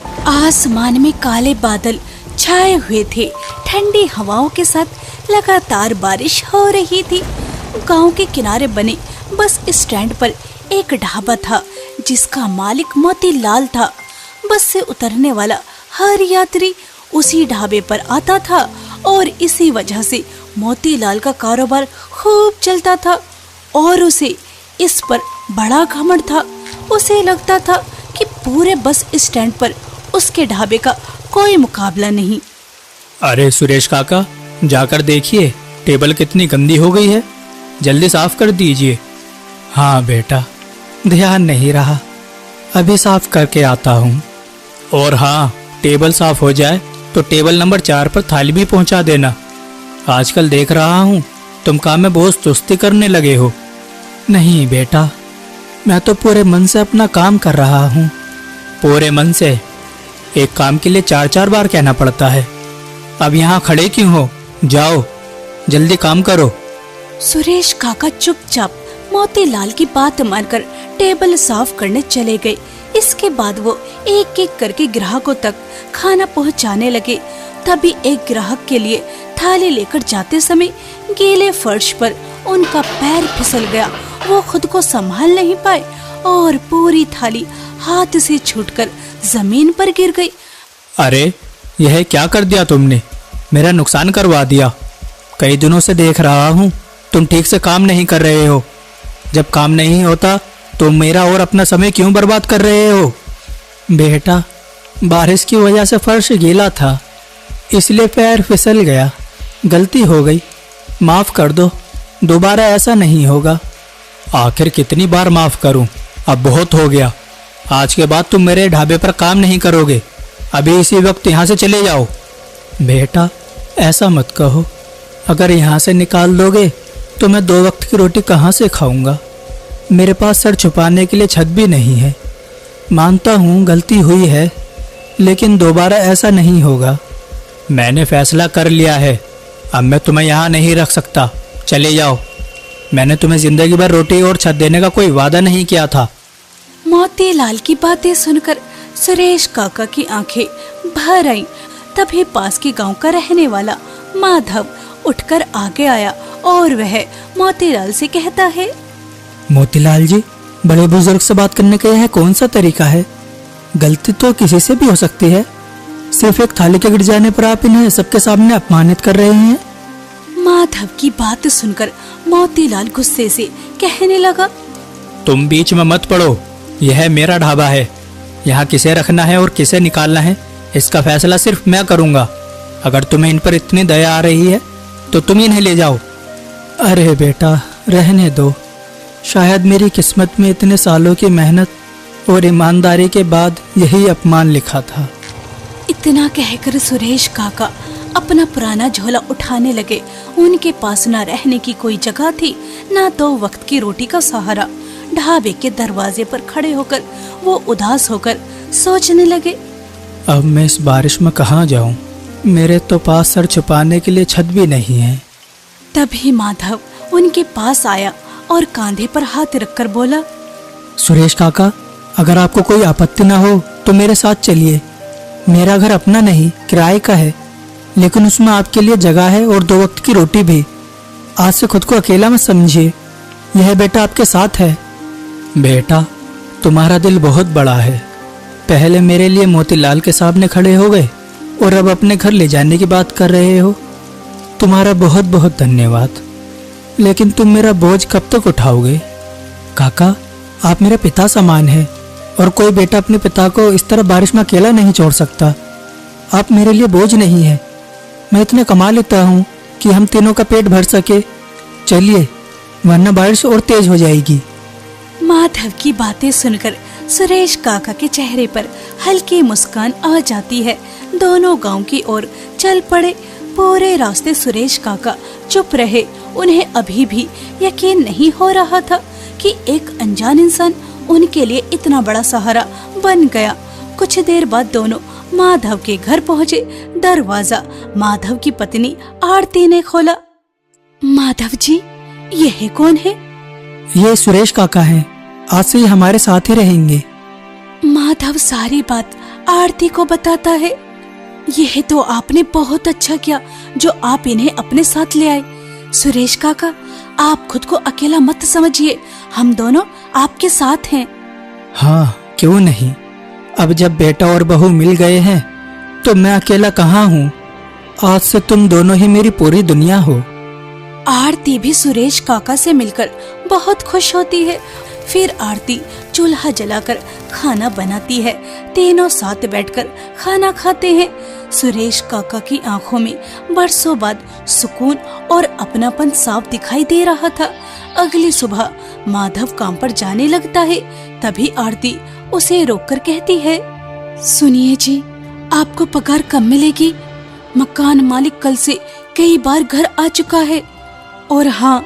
आसमान में काले बादल छाए हुए थे। ठंडी हवाओं के साथ लगातार बारिश हो रही थी। गांव के किनारे बने बस स्टैंड पर एक ढाबा था जिसका मालिक मोतीलाल था। बस से उतरने वाला हर यात्री उसी ढाबे पर आता था और इसी वजह से मोतीलाल का कारोबार खूब चलता था और उसे इस पर बड़ा घमंड था। उसे लगता था कि पूरे बस स्टैंड पर उसके ढाबे का कोई मुकाबला नहीं। अरे सुरेश काका, जाकर देखिए टेबल कितनी गंदी हो गई है, जल्दी साफ कर दीजिए। हाँ बेटा, ध्यान नहीं रहा, अभी साफ करके आता हूँ। और हाँ, टेबल साफ हो जाए तो टेबल नंबर 4 पर थाली भी पहुँचा देना। आजकल देख रहा हूँ तुम काम में बहुत सुस्ती करने लगे हो। नहीं बेटा, मैं तो पूरे मन से अपना काम कर रहा हूँ। पूरे मन से? एक काम के लिए 4-4 बार कहना पड़ता है। अब यहाँ खड़े क्यों हो? जाओ जल्दी काम करो। सुरेश काका चुपचाप मोतीलाल की बात मानकर टेबल साफ करने चले गए। इसके बाद वो एक एक करके ग्राहकों तक खाना पहुंचाने लगे। तभी एक ग्राहक के लिए थाली लेकर जाते समय गीले फर्श पर उनका पैर फिसल गया। वो खुद को संभाल नहीं पाए और पूरी थाली हाथ से छूटकर जमीन पर गिर गई। अरे यह क्या कर दिया तुमने? मेरा नुकसान करवा दिया। कई दिनों से देख रहा हूँ तुम ठीक से काम नहीं कर रहे हो। जब काम नहीं होता तो मेरा और अपना समय क्यों बर्बाद कर रहे हो? बेटा, बारिश की वजह से फर्श गीला था, इसलिए पैर फिसल गया। गलती हो गई, माफ कर दो, दोबारा ऐसा नहीं होगा। आखिर कितनी बार माफ करूं? अब बहुत हो गया। आज के बाद तुम मेरे ढाबे पर काम नहीं करोगे। अभी इसी वक्त यहाँ से चले जाओ। बेटा, ऐसा मत कहो। अगर यहाँ से निकाल दोगे तो मैं 2 वक्त की रोटी कहाँ से खाऊंगा? मेरे पास सर छुपाने के लिए छत भी नहीं है। मानता हूँ गलती हुई है, लेकिन दोबारा ऐसा नहीं होगा। मैंने फैसला कर लिया है, अब मैं तुम्हें यहाँ नहीं रख सकता। चले जाओ। मैंने तुम्हें जिंदगी भर रोटी और छत देने का कोई वादा नहीं किया था। मोतीलाल की बातें सुनकर सुरेश काका की आंखें भर आईं। तभी पास के गांव का रहने वाला माधव उठकर आगे आया और वह मोतीलाल से कहता है, मोतीलाल जी, बड़े बुजुर्ग से बात करने का यह कौन सा तरीका है? गलती तो किसी से भी हो सकती है। सिर्फ एक थाली के गिर जाने पर आप इन्हें सबके सामने अपमानित कर रहे हैं। माधव की बात सुनकर मोतीलाल गुस्से से कहने लगा, तुम बीच में मत पड़ो। यह मेरा ढाबा है। यहाँ किसे रखना है और किसे निकालना है, इसका फैसला सिर्फ मैं करूँगा। अगर तुम्हें इन पर इतनी दया आ रही है तो तुम इन्हें ले जाओ। अरे बेटा, रहने दो। शायद मेरी किस्मत में इतने सालों की मेहनत और ईमानदारी के बाद यही अपमान लिखा था। इतना कहकर सुरेश काका अपना पुराना झोला उठाने लगे। उनके पास न रहने की कोई जगह थी, न 2 वक्त की रोटी का सहारा। ढाबे के दरवाजे पर खड़े होकर वो उदास होकर सोचने लगे, अब मैं इस बारिश में कहाँ जाऊँ? मेरे तो पास सर छुपाने के लिए छत भी नहीं है। तभी माधव उनके पास आया और कंधे पर हाथ रखकर बोला, सुरेश काका, अगर आपको कोई आपत्ति न हो तो मेरे साथ चलिए। मेरा घर अपना नहीं, किराए का है, लेकिन उसमें आपके लिए जगह है और 2 वक्त की रोटी भी। आज से खुद को अकेला मत समझिए। यह बेटा आपके साथ है। बेटा, तुम्हारा दिल बहुत बड़ा है। पहले मेरे लिए मोतीलाल के सामने खड़े हो गए और अब अपने घर ले जाने की बात कर रहे हो। तुम्हारा बहुत बहुत धन्यवाद। लेकिन तुम मेरा बोझ कब तक उठाओगे? काका, आप मेरे पिता समान हैं और कोई बेटा अपने पिता को इस तरह बारिश में अकेला नहीं छोड़ सकता। आप मेरे लिए बोझ नहीं है। मैं इतने कमा लेता हूँ कि हम तीनों का पेट भर सके। चलिए, वरना बारिश और तेज हो जाएगी। माधव की बातें सुनकर सुरेश काका के चेहरे पर हल्की मुस्कान आ जाती है। दोनों गांव की ओर चल पड़े। पूरे रास्ते सुरेश काका चुप रहे। उन्हें अभी भी यकीन नहीं हो रहा था कि एक अनजान इंसान उनके लिए इतना बड़ा सहारा बन गया। कुछ देर बाद दोनों माधव के घर पहुँचे। दरवाजा माधव की पत्नी आरती ने खोला। माधव जी, यह कौन है? ये सुरेश काका हैं। आज से ये हमारे साथ ही रहेंगे। माधव सारी बात आरती को बताता है। यह तो आपने बहुत अच्छा किया जो आप इन्हें अपने साथ ले आए। सुरेश काका, आप खुद को अकेला मत समझिए, हम दोनों आपके साथ हैं। हाँ, क्यों नहीं। अब जब बेटा और बहू मिल गए हैं तो मैं अकेला कहाँ हूँ। आज से तुम दोनों ही मेरी पूरी दुनिया हो। आरती भी सुरेश काका से मिलकर बहुत खुश होती है। फिर आरती चूल्हा जलाकर खाना बनाती है। तीनों साथ बैठकर खाना खाते हैं। सुरेश काका की आंखों में बरसों बाद सुकून और अपनापन साफ दिखाई दे रहा था। अगली सुबह माधव काम पर जाने लगता है। तभी आरती उसे रोककर कहती है, सुनिए जी, आपको पगार कम मिलेगी। मकान मालिक कल से कई बार घर आ चुका है। और हाँ,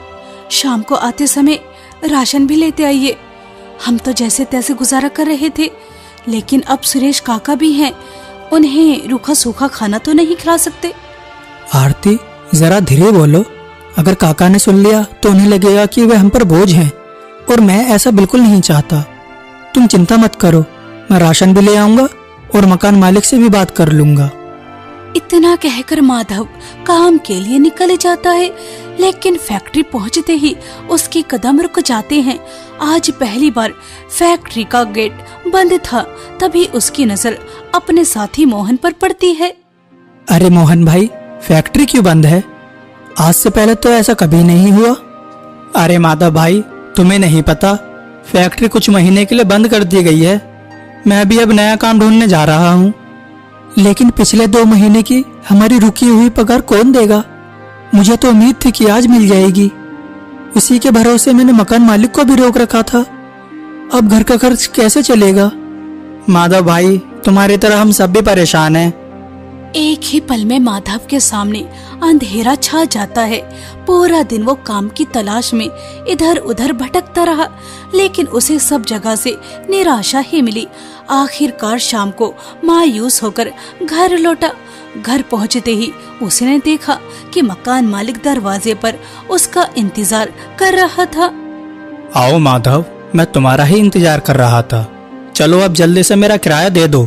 शाम को आते समय राशन भी लेते आइए। हम तो जैसे तैसे गुजारा कर रहे थे, लेकिन अब सुरेश काका भी हैं, उन्हें रूखा सूखा खाना तो नहीं खिला सकते। आरती, जरा धीरे बोलो। अगर काका ने सुन लिया तो उन्हें लगेगा कि वे हम पर बोझ हैं, और मैं ऐसा बिल्कुल नहीं चाहता। तुम चिंता मत करो, मैं राशन भी ले आऊंगा और मकान मालिक से भी बात कर लूंगा। इतना कहकर माधव काम के लिए निकल जाता है, लेकिन फैक्ट्री पहुंचते ही उसके कदम रुक जाते हैं। आज पहली बार फैक्ट्री का गेट बंद था। तभी उसकी नजर अपने साथी मोहन पर पड़ती है। अरे मोहन भाई, फैक्ट्री क्यों बंद है? आज से पहले तो ऐसा कभी नहीं हुआ। अरे माधव भाई, तुम्हें नहीं पता, फैक्ट्री कुछ महीने के लिए बंद कर दी गई है। मैं भी अब नया काम ढूंढने जा रहा हूँ। लेकिन पिछले 2 महीने की हमारी रुकी हुई पगार कौन देगा? मुझे तो उम्मीद थी कि आज मिल जाएगी। उसी के भरोसे मैंने मकान मालिक को भी रोक रखा था। अब घर का खर्च कैसे चलेगा? माधव भाई, तुम्हारी तरह हम सब भी परेशान हैं। एक ही पल में माधव के सामने अंधेरा छा जाता है। पूरा दिन वो काम की तलाश में इधर उधर भटकता रहा, लेकिन उसे सब जगह से निराशा ही मिली। आखिरकार शाम को मायूस होकर घर लौटा। घर पहुंचते ही उसने देखा कि मकान मालिक दरवाजे पर उसका इंतजार कर रहा था। आओ माधव, मैं तुम्हारा ही इंतजार कर रहा था। चलो अब जल्दी से मेरा किराया दे दो।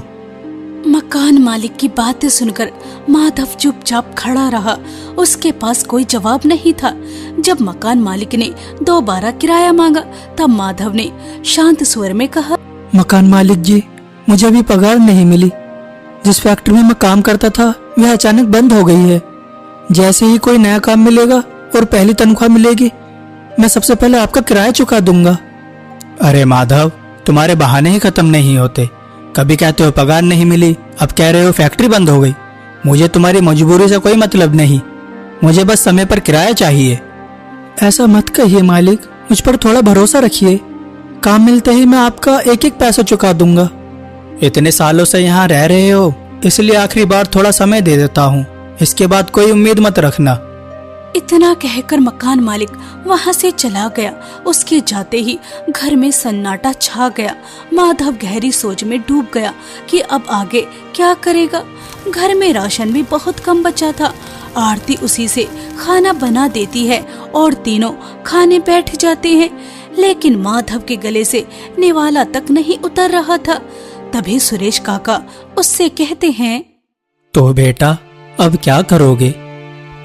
मकान मालिक की बातें सुनकर माधव चुपचाप खड़ा रहा। उसके पास कोई जवाब नहीं था। जब मकान मालिक ने दोबारा किराया मांगा, तब माधव ने शांत स्वर में कहा, मकान मालिक जी, मुझे भी पगार नहीं मिली। जिस फैक्ट्री में मैं काम करता था वह अचानक बंद हो गई है। जैसे ही कोई नया काम मिलेगा और पहली तनख्वाह मिलेगी, मैं सबसे पहले आपका किराया चुका दूंगा। अरे माधव, तुम्हारे बहाने ही खत्म नहीं होते। कभी कहते हो पगार नहीं मिली, अब कह रहे हो फैक्ट्री बंद हो गई। मुझे तुम्हारी मजबूरी से कोई मतलब नहीं, मुझे बस समय पर किराया चाहिए। ऐसा मत कहिए मालिक, मुझ पर थोड़ा भरोसा रखिए। काम मिलते ही मैं आपका एक एक पैसा चुका दूंगा। इतने सालों से यहाँ रह रहे हो, इसलिए आखिरी बार थोड़ा समय दे देता हूँ। इसके बाद कोई उम्मीद मत रखना। इतना कहकर मकान मालिक वहां से चला गया। उसके जाते ही घर में सन्नाटा छा गया। माधव गहरी सोच में डूब गया कि अब आगे क्या करेगा। घर में राशन भी बहुत कम बचा था। आरती उसी से खाना बना देती है और तीनों खाने बैठ जाते हैं, लेकिन माधव के गले से निवाला तक नहीं उतर रहा था। तभी सुरेश काका उससे कहते हैं, तो बेटा अब क्या करोगे?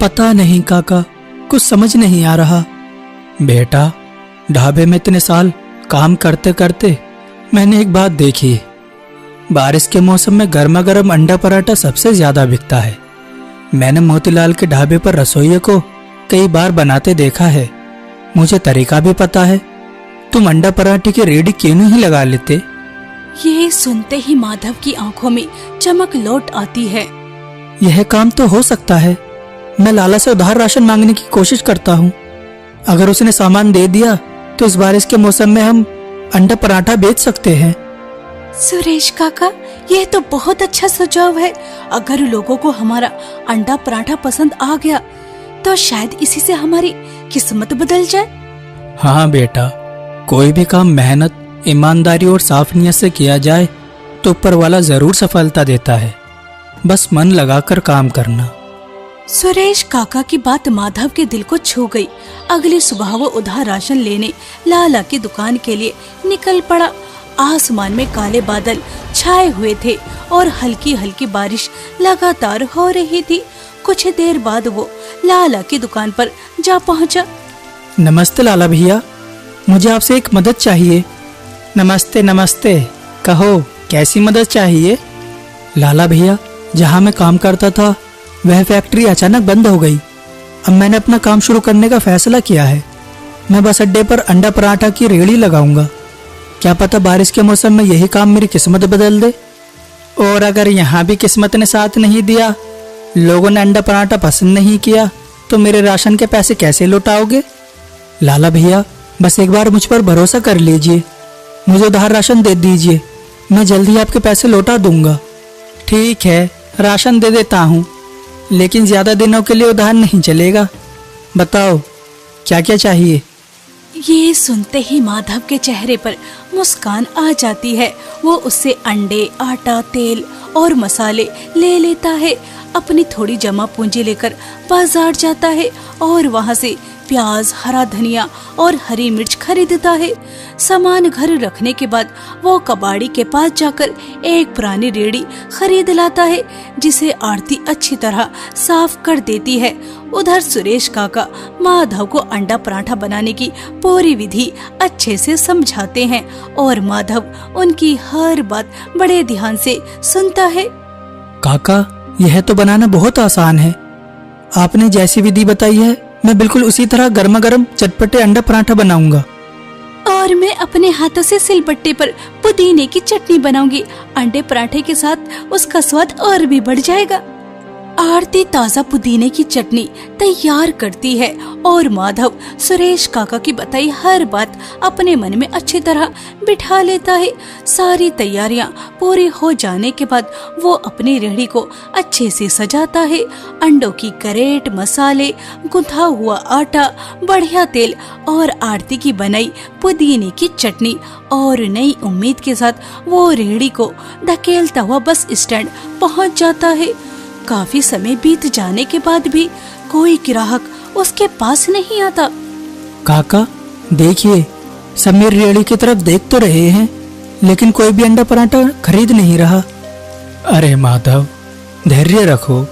पता नहीं काका, कुछ समझ नहीं आ रहा। बेटा, ढाबे में इतने साल काम करते करते मैंने एक बात देखी। बारिश के मौसम में गर्मा गर्म अंडा पराठा सबसे ज्यादा बिकता है। मैंने मोतीलाल के ढाबे पर रसोइये को कई बार बनाते देखा है। मुझे तरीका भी पता है। तुम अंडा पराठे की रेडी क्यों नहीं लगा लेते? ये सुनते ही माधव की आंखों में चमक लौट आती है। यह काम तो हो सकता है। मैं लाला से उधार राशन मांगने की कोशिश करता हूँ। अगर उसने सामान दे दिया तो इस बारिश के मौसम में हम अंडा पराठा बेच सकते हैं। सुरेश काका, यह तो बहुत अच्छा सुझाव है। अगर लोगों को हमारा अंडा पराठा पसंद आ गया तो शायद इसी से हमारी किस्मत बदल जाए। हाँ बेटा, कोई भी काम मेहनत, ईमानदारी और साफ नियत से किया जाए तो ऊपर वाला जरूर सफलता देता है। बस मन लगाकर काम करना। सुरेश काका की बात माधव के दिल को छू गई। अगली सुबह वो उधार राशन लेने लाला की दुकान के लिए निकल पड़ा। आसमान में काले बादल छाए हुए थे और हल्की हल्की बारिश लगातार हो रही थी। कुछ देर बाद वो लाला की दुकान पर जा पहुंचा। नमस्ते लाला भैया, मुझे आपसे एक मदद चाहिए। नमस्ते नमस्ते, कहो कैसी मदद चाहिए? लाला भैया, जहाँ मैं काम करता था वह फैक्ट्री अचानक बंद हो गई। अब मैंने अपना काम शुरू करने का फैसला किया है। मैं बस अड्डे पर अंडा पराठा की रेहड़ी लगाऊंगा। क्या पता बारिश के मौसम में यही काम मेरी किस्मत बदल दे। और अगर यहाँ भी किस्मत ने साथ नहीं दिया, लोगों ने अंडा पराठा पसंद नहीं किया, तो मेरे राशन के पैसे कैसे लौटाओगे? लाला भैया, बस एक बार मुझ पर भरोसा कर लीजिए, मुझे उधार राशन दे दीजिए, मैं जल्दी आपके पैसे लौटा दूंगा। ठीक है, राशन दे देता हूँ, लेकिन ज्यादा दिनों के लिए उधार नहीं चलेगा। बताओ क्या क्या चाहिए? ये सुनते ही माधव के चेहरे पर मुस्कान आ जाती है। वो उससे अंडे, आटा, तेल और मसाले ले लेता है। अपनी थोड़ी जमा पूंजी लेकर बाजार जाता है और वहाँ से प्याज, हरा धनिया और हरी मिर्च खरीदता है। सामान घर रखने के बाद वो कबाड़ी के पास जाकर एक पुरानी रेहड़ी खरीद लाता है, जिसे आरती अच्छी तरह साफ कर देती है। उधर सुरेश काका माधव को अंडा पराठा बनाने की पूरी विधि अच्छे से समझाते हैं और माधव उनकी हर बात बड़े ध्यान से सुनता है। काका, यह तो बनाना बहुत आसान है। आपने जैसी विधि बताई है, मैं बिल्कुल उसी तरह गर्मा गर्म चटपटे अंडा पराठा बनाऊंगा। और मैं अपने हाथों से सिलबट्टे पर पुदीने की चटनी बनाऊंगी। अंडे पराठे के साथ उसका स्वाद और भी बढ़ जाएगा। आरती ताजा पुदीने की चटनी तैयार करती है और माधव सुरेश काका की बताई हर बात अपने मन में अच्छी तरह बिठा लेता है। सारी तैयारियां पूरी हो जाने के बाद वो अपनी रेहड़ी को अच्छे से सजाता है। अंडों की करेट, मसाले, गुंथा हुआ आटा, बढ़िया तेल और आरती की बनाई पुदीने की चटनी और नई उम्मीद के साथ वो रेहड़ी को धकेलता हुआ बस स्टैंड पहुंच जाता है। काफी समय बीत जाने के बाद भी कोई ग्राहक उसके पास नहीं आता। काका देखिए, सब मेरी रेहड़ी की तरफ देख तो रहे हैं, लेकिन कोई भी अंडा पराठा खरीद नहीं रहा। अरे माधव, धैर्य रखो,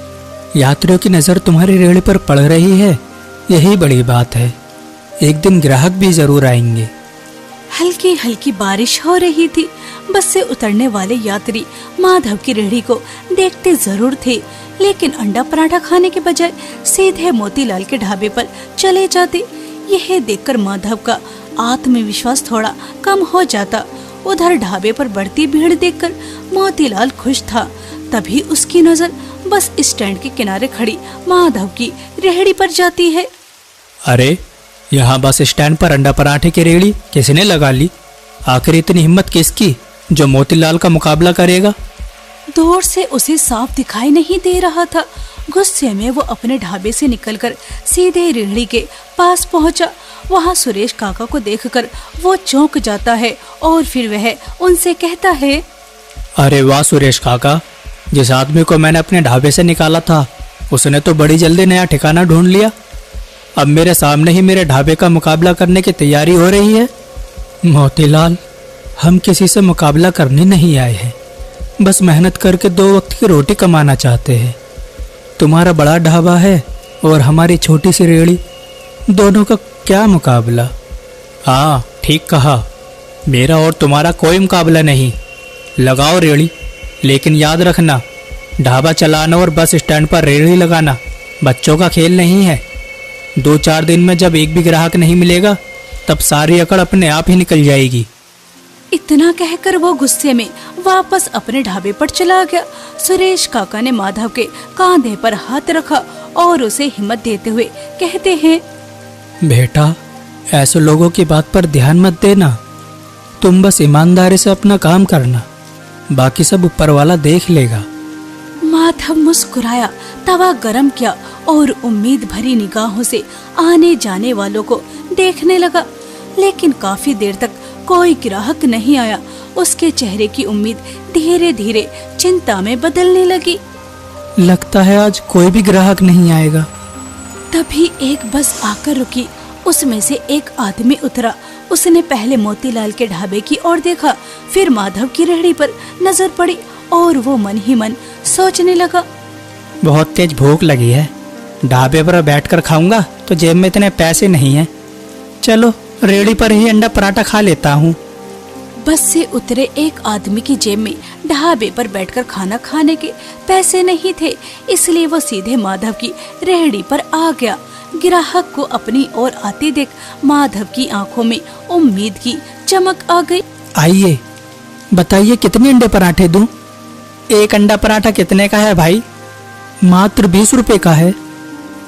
यात्रियों की नजर तुम्हारी रेहड़ी पर पड़ रही है, यही बड़ी बात है। एक दिन ग्राहक भी जरूर आएंगे। हल्की हल्की बारिश हो रही थी। बस से उतरने वाले यात्री माधव की रेहड़ी को देखते जरूर थे, लेकिन अंडा पराठा खाने के बजाय सीधे मोतीलाल के ढाबे पर चले जाते। यह देखकर माधव का आत्मविश्वास थोड़ा कम हो जाता। उधर ढाबे पर बढ़ती भीड़ देखकर मोतीलाल खुश था। तभी उसकी नजर बस स्टैंड के किनारे खड़ी माधव की रेहड़ी पर जाती है। अरे, यहाँ बस स्टैंड पर अंडा पराठे की रेहड़ी किसने लगा ली? आखिर इतनी हिम्मत किसकी जो मोतीलाल का मुकाबला करेगा? दूर से उसे साफ दिखाई नहीं दे रहा था। गुस्से में वो अपने ढाबे से निकलकर सीधे रेहड़ी के पास पहुंचा। वहां सुरेश काका को देखकर वो चौंक जाता है और फिर वह उनसे कहता है, अरे वाह सुरेश काका, जिस आदमी को मैंने अपने ढाबे से निकाला था उसने तो बड़ी जल्दी नया ठिकाना ढूंढ लिया। अब मेरे सामने ही मेरे ढाबे का मुकाबला करने की तैयारी हो रही है। मोतीलाल, हम किसी से मुकाबला करने नहीं आए हैं, बस मेहनत करके 2 वक्त की रोटी कमाना चाहते हैं। तुम्हारा बड़ा ढाबा है और हमारी छोटी सी रेहड़ी, दोनों का क्या मुकाबला? हाँ, ठीक कहा, मेरा और तुम्हारा कोई मुकाबला नहीं। लगाओ रेहड़ी, लेकिन याद रखना, ढाबा चलाना और बस स्टैंड पर रेहड़ी लगाना बच्चों का खेल नहीं है। 2-4 दिन में जब एक भी ग्राहक नहीं मिलेगा, तब सारी अकड़ अपने आप ही निकल जाएगी। इतना कहकर वो गुस्से में वापस अपने ढाबे पर चला गया। सुरेश काका ने माधव के कांधे पर हाथ रखा और उसे हिम्मत देते हुए कहते हैं, बेटा, ऐसे लोगों की बात पर ध्यान मत देना, तुम बस ईमानदारी से अपना काम करना, बाकी सब ऊपर वाला देख लेगा। माधव मुस्कुराया, तवा गरम किया और उम्मीद भरी निगाहों से आने जाने वालों को देखने लगा, लेकिन काफी देर तक कोई ग्राहक नहीं आया। उसके चेहरे की उम्मीद धीरे धीरे चिंता में बदलने लगी। लगता है आज कोई भी ग्राहक नहीं आएगा। तभी एक बस आकर रुकी। उसमें से एक आदमी उतरा। उसने पहले मोतीलाल के ढाबे की ओर देखा, फिर माधव की रेहड़ी पर नजर पड़ी और वो मन ही मन सोचने लगा, बहुत तेज भूख लगी है, ढाबे पर बैठकर खाऊंगा तो जेब में इतने पैसे नहीं हैं। चलो रेहड़ी पर ही अंडा पराठा खा लेता हूँ। बस से उतरे एक आदमी की जेब में ढाबे पर बैठकर खाना खाने के पैसे नहीं थे, इसलिए वो सीधे माधव की रेहड़ी पर आ गया। ग्राहक को अपनी ओर आते देख माधव की आंखों में उम्मीद की चमक आ गई। आइए बताइए कितने अंडे पराठे दूं? एक अंडा पराठा कितने का है भाई? मात्र 20 रुपए का है।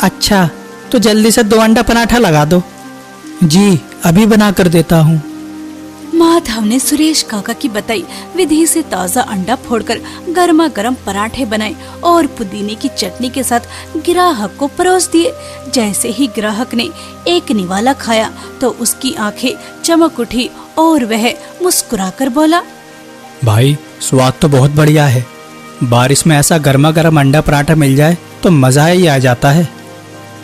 अच्छा तो जल्दी से 2 अंडा पराठा लगा दो। जी अभी बना कर देता हूँ। माधव ने सुरेश काका की बताई विधि से ताजा अंडा फोड़कर गर्मा गर्म पराठे बनाए और पुदीने की चटनी के साथ ग्राहक को परोस दिए। जैसे ही ग्राहक ने एक निवाला खाया तो उसकी आंखें चमक उठी और वह मुस्कुराकर बोला, भाई स्वाद तो बहुत बढ़िया है। बारिश में ऐसा गर्मा गर्म अंडा पराठा मिल जाए तो मजा ही आ जाता है।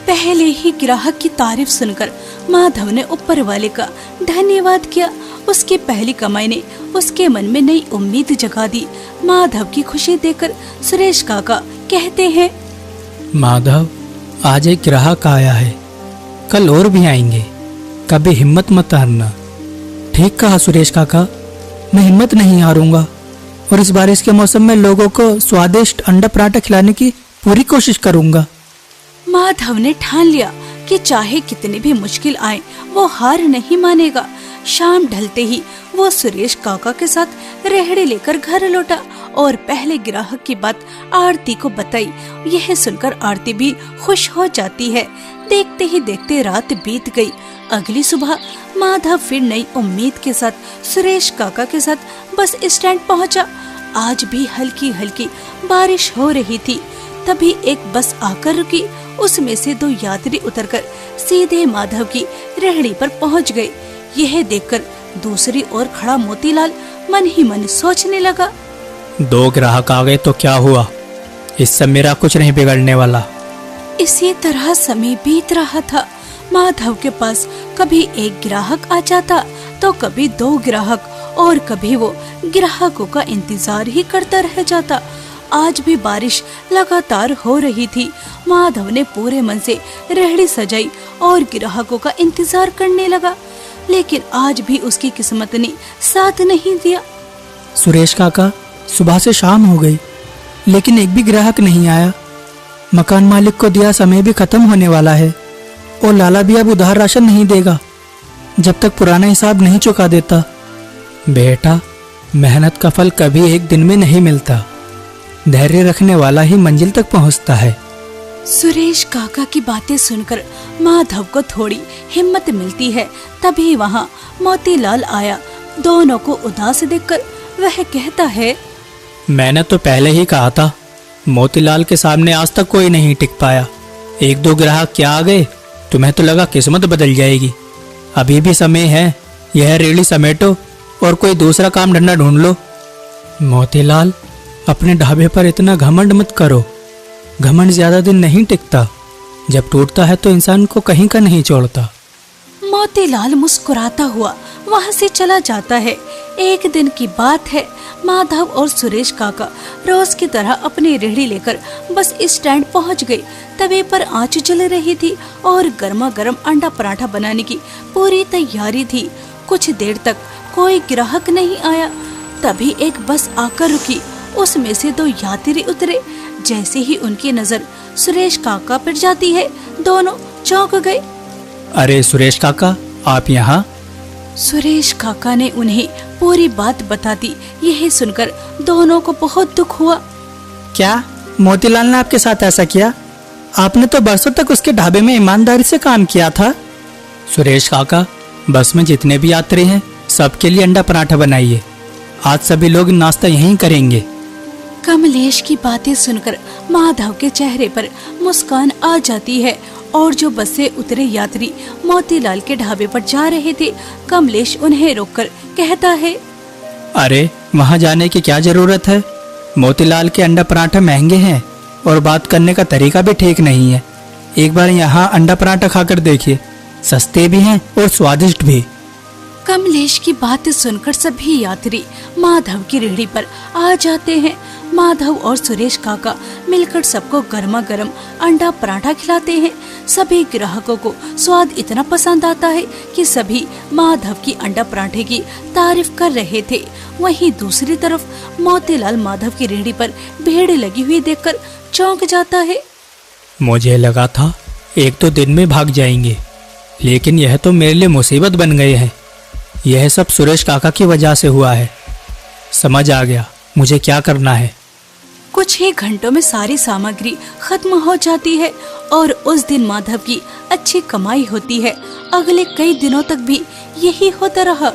पहले ही ग्राहक की तारीफ सुनकर माधव ने ऊपर वाले का धन्यवाद किया। उसकी पहली कमाई ने उसके मन में नई उम्मीद जगा दी। माधव की खुशी देखकर सुरेश काका कहते हैं, माधव आज एक ग्राहक आया है, कल और भी आएंगे, कभी हिम्मत मत हारना। ठीक कहा सुरेश काका, मैं हिम्मत नहीं हारूंगा और इस बारिश के मौसम में लोगों को स्वादिष्ट अंडा पराठा खिलाने की पूरी कोशिश करूंगा। माधव ने ठान लिया कि चाहे कितनी भी मुश्किल आए वो हार नहीं मानेगा। शाम ढलते ही वो सुरेश काका के साथ रेहड़ी लेकर घर लौटा और पहले ग्राहक की बात आरती को बताई। यह सुनकर आरती भी खुश हो जाती है। देखते ही देखते रात बीत गई। अगली सुबह माधव फिर नई उम्मीद के साथ सुरेश काका के साथ बस स्टैंड पहुंचा। आज भी हल्की हल्की बारिश हो रही थी। तभी एक बस आकर रुकी। उसमें से 2 यात्री उतरकर सीधे माधव की रेहड़ी पर पहुंच गए। यह देखकर दूसरी ओर खड़ा मोतीलाल मन ही मन सोचने लगा, 2 ग्राहक आ गए तो क्या हुआ, इससे मेरा कुछ नहीं बिगड़ने वाला। इसी तरह समय बीत रहा था। माधव के पास कभी एक ग्राहक आ जाता तो कभी 2 ग्राहक और कभी वो ग्राहकों का इंतजार ही करता रह जाता। आज भी बारिश लगातार हो रही थी। माधव ने पूरे मन से रेहड़ी सजाई और ग्राहकों का इंतजार करने लगा, लेकिन आज भी उसकी किस्मत ने साथ नहीं दिया। सुरेश काका सुबह से शाम हो गई लेकिन एक भी ग्राहक नहीं आया। मकान मालिक को दिया समय भी खत्म होने वाला है और लाला भी अब उधार राशन नहीं देगा जब तक पुराना हिसाब नहीं चुका देता। बेटा मेहनत का फल कभी एक दिन में नहीं मिलता, धैर्य रखने वाला ही मंजिल तक पहुंचता है। सुरेश काका की बातें सुनकर माधव को थोड़ी हिम्मत मिलती है। तभी वहाँ मोतीलाल आया। दोनों को उदास देखकर वह कहता है, मैंने तो पहले ही कहा था, मोतीलाल के सामने आज तक कोई नहीं टिक पाया। 1-2 ग्राहक क्या आ गए, तुम्हें तो लगा किस्मत बदल जाएगी। अभी भी समय है, यह रेहड़ी समेटो और कोई दूसरा काम धंधा ढूंढ लो। मोतीलाल अपने ढाबे पर इतना घमंड मत करो, घमंड ज्यादा दिन नहीं टिकता, जब टूटता है तो इंसान को कहीं का नहीं छोड़ता। मोतीलाल मुस्कुराता हुआ वहाँ से चला जाता है। एक दिन की बात है, माधव और सुरेश काका रोज की तरह अपनी रेहड़ी लेकर बस स्टैंड पहुँच गए। तवे पर आंच जल रही थी और गर्मा गर्म अंडा पराठा बनाने की पूरी तैयारी थी। कुछ देर तक कोई ग्राहक नहीं आया। तभी एक बस आकर रुकी। उसमें से 2 यात्री उतरे। जैसे ही उनकी नजर सुरेश काका पर जाती है, दोनों चौंक गए। अरे सुरेश काका, आप यहाँ? सुरेश काका ने उन्हें पूरी बात बता दी। यह सुनकर दोनों को बहुत दुख हुआ। क्या मोतीलाल ने आपके साथ ऐसा किया? आपने तो बरसों तक उसके ढाबे में ईमानदारी से काम किया था। सुरेश काका, बस में जितने भी यात्री हैं सबके लिए अंडा पराठा बनाइए। आज सभी लोग नाश्ता यहीं करेंगे। कमलेश की बातें सुनकर माधव के चेहरे पर मुस्कान आ जाती है और जो बस से उतरे यात्री मोतीलाल के ढाबे पर जा रहे थे, कमलेश उन्हें रोककर कहता है, अरे वहाँ जाने की क्या जरूरत है, मोतीलाल के अंडा पराठा महंगे हैं और बात करने का तरीका भी ठीक नहीं है। एक बार यहाँ अंडा पराठा खाकर देखिए, सस्ते भी हैं और स्वादिष्ट भी। कमलेश की बातें सुनकर सभी यात्री माधव की रेहड़ी पर आ जाते हैं। माधव और सुरेश काका मिलकर सबको गर्मा गर्म अंडा पराठा खिलाते हैं। सभी ग्राहकों को स्वाद इतना पसंद आता है कि सभी माधव की अंडा पराठे की तारीफ कर रहे थे। वहीं दूसरी तरफ मोतीलाल माधव की रेहड़ी पर भीड़ लगी हुई देखकर चौंक जाता है। मुझे लगा था एक दो दिन में भाग जाएंगे, लेकिन यह तो मेरे लिए मुसीबत बन गए हैं। यह सब सुरेश काका की वजह से हुआ है। समझ आ गया मुझे क्या करना है। कुछ ही घंटों में सारी सामग्री खत्म हो जाती है और उस दिन माधव की अच्छी कमाई होती है। अगले कई दिनों तक भी यही होता रहा।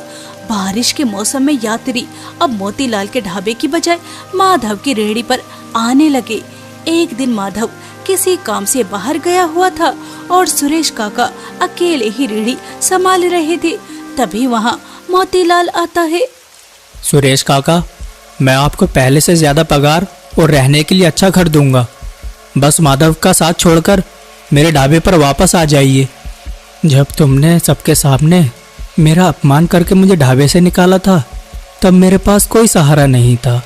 बारिश के मौसम में यात्री अब मोतीलाल के ढाबे की बजाय माधव की रेहड़ी पर आने लगे। एक दिन माधव किसी काम से बाहर गया हुआ था और सुरेश काका अकेले ही रेहड़ी संभाल रहे थे। तभी वहाँ मोतीलाल आता है। सुरेश काका, मैं आपको पहले से ज्यादा पगार और रहने के लिए अच्छा घर दूंगा। बस माधव का साथ छोड़कर मेरे ढाबे पर वापस आ जाइए। जब तुमने सबके सामने मेरा अपमान करके मुझे ढाबे से निकाला था, तब मेरे पास कोई सहारा नहीं था।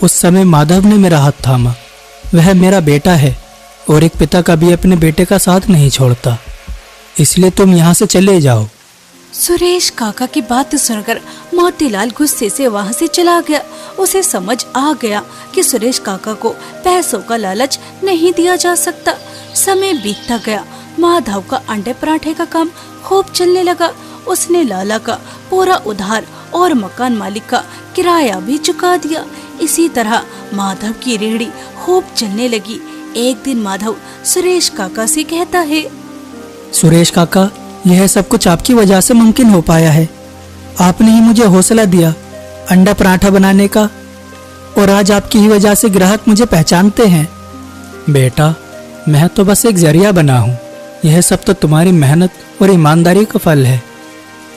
उस समय माधव ने मेरा हाथ थामा। वह मेरा बेटा है और एक पिता कभी अपने बेटे का साथ नहीं छोड़ता। इसलिए तुम यहाँ से चले जाओ। सुरेश काका की बात सुनकर मोतीलाल गुस्से से वहाँ से चला गया। उसे समझ आ गया कि सुरेश काका को पैसों का लालच नहीं दिया जा सकता। समय बीतता गया। माधव का अंडे पराठे का काम खूब चलने लगा। उसने लाला का पूरा उधार और मकान मालिक का किराया भी चुका दिया। इसी तरह माधव की रेहड़ी खूब चलने लगी। एक दिन माधव सुरेश काका से कहता है, सुरेश काका, यह सब कुछ आपकी वजह से मुमकिन हो पाया है। आपने ही मुझे हौसला दिया अंडा पराठा बनाने का, और आज आपकी ही वजह से ग्राहक मुझे पहचानते हैं। बेटा, मैं तो बस एक जरिया बना हूँ। यह सब तो तुम्हारी मेहनत और ईमानदारी का फल है।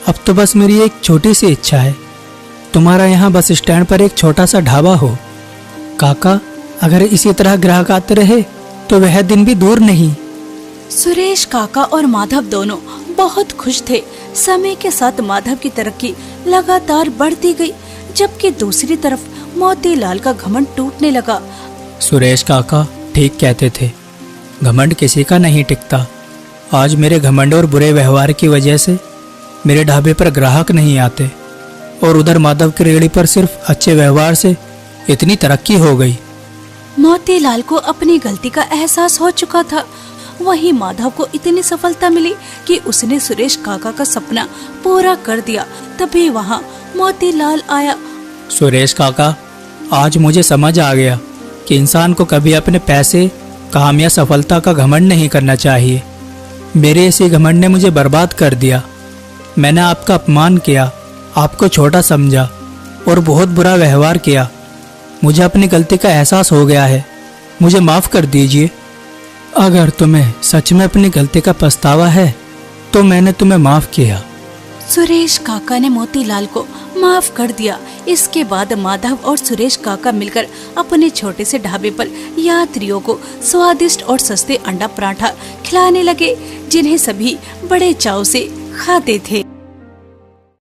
अब तो बस मेरी एक छोटी सी इच्छा है, तुम्हारा यहाँ बस स्टैंड पर एक छोटा सा ढाबा हो। काका, अगर इसी तरह ग्राहक आते रहे तो वह दिन भी दूर नहीं। सुरेश काका और माधव दोनों बहुत खुश थे। समय के साथ माधव की तरक्की लगातार बढ़ती गई, जबकि दूसरी तरफ मोतीलाल का घमंड टूटने लगा। सुरेश काका ठीक कहते थे, घमंड किसी का नहीं टिकता। आज मेरे घमंड और बुरे व्यवहार की वजह से मेरे ढाबे पर ग्राहक नहीं आते, और उधर माधव की रेहड़ी पर सिर्फ अच्छे व्यवहार से इतनी तरक्की हो गई। मोतीलाल को अपनी गलती का एहसास हो चुका था। वहीं माधव को इतनी सफलता मिली कि उसने सुरेश काका का सपना पूरा कर दिया। तभी वहाँ मोतीलाल आया। सुरेश काका, आज मुझे समझ आ गया कि इंसान को कभी अपने पैसे, काम या सफलता का घमंड नहीं करना चाहिए। मेरे इसी घमंड ने मुझे बर्बाद कर दिया। मैंने आपका अपमान किया, आपको छोटा समझा और बहुत बुरा व्यवहार किया। मुझे अपनी गलती का एहसास हो गया है। मुझे माफ़ कर दीजिए। अगर तुम्हें सच में अपनी गलती का पछतावा है तो मैंने तुम्हें माफ़ किया। सुरेश काका ने मोतीलाल को माफ कर दिया। इसके बाद माधव और सुरेश काका मिलकर अपने छोटे से ढाबे पर यात्रियों को स्वादिष्ट और सस्ते अंडा पराठा खिलाने लगे, जिन्हें सभी बड़े चाव से खाते थे।